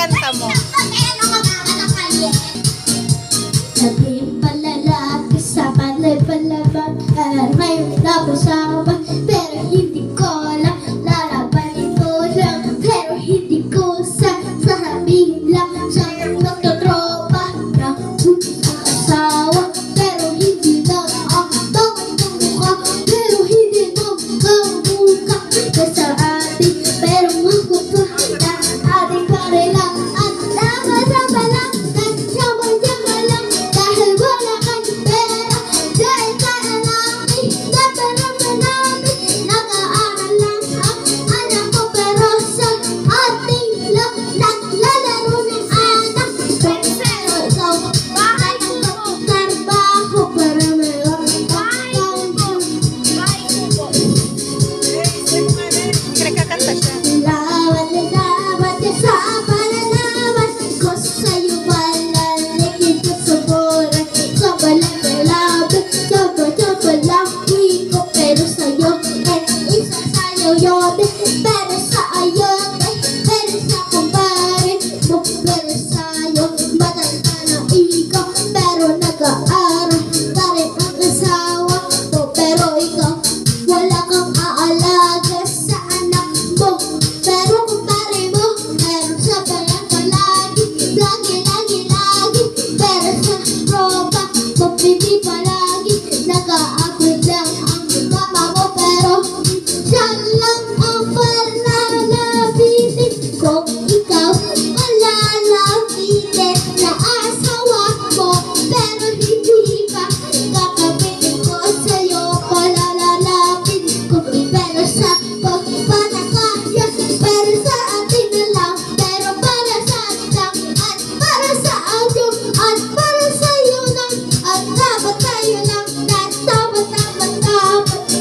ikanta mo. Sabihin palalaki sa panay palabang may napasawa pero hindi ko lang lalabanin ko lang pero hindi ko sasabihin lang sa magtotropa na ang asawa pero hindi na ako magmumukha pero hindi magmumukha ka sa atin pero magmumukha na ating karelang at sama-sama lang nagsama-sama lang dahil wala kang pera dahil ka lalaki naparamdaman namin nag-aaral lang ang anak ko pero sa ating lang naglalaro ng anak pero ikaw bakit ang trabaho para meron Kinakakanta siya. lawat ka sa pananawan ko sa'yo palalikin ko sa buhay sa balang labi sa balang ko pero sa'yo isa sa'yo yote pero sa ayote pero sa kumpare mo pero sa'yo matanda na ikaw pero nag-aaral ka rin ang asawa mo pero ikaw wala kang aalaga sa anak mo pero kumpare mo meron sa bayan palagi lagi pero sa tropa mo pipi palagi nag-aabot lang ang mama mo pero siya lang ang palalapitin kung ikaw palalapitin na asawa mo pero hindi pa kakapitin ko sa'yo palalalapit ko pero sa pagpatakaya pero sa atin na lang pero para sa atin lang at para sa audio at para sa iyo lang at dapat tayo lang dapat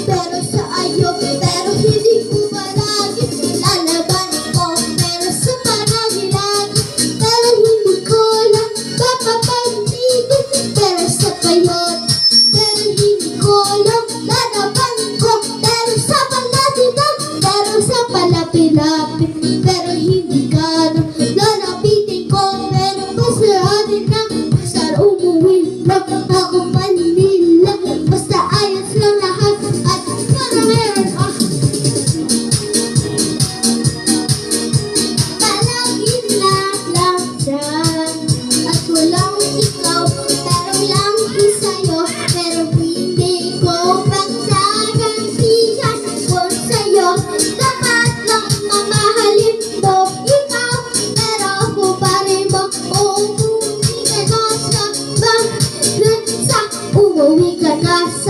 pero sa ayo pero hindi ko palagi lalabanin ko pero sa palagi lagi pero hindi ko lang papapantitin pero sa payon pero hindi ko lang lalabanin ko pero sa palagi lang pero sa palapilapit pero hindi ka lang lalapitin ko pero basta atin lang basta umuwi lang ako Manila basta ayos lang lahat at para meron palaging lang dyan at walang ikaw pero lang sa'yo pero hindi ko pagsagantihan ko sa'yo dapat lang mamahalin mo ikaw pero ako pa rin mo umuwi ka na sa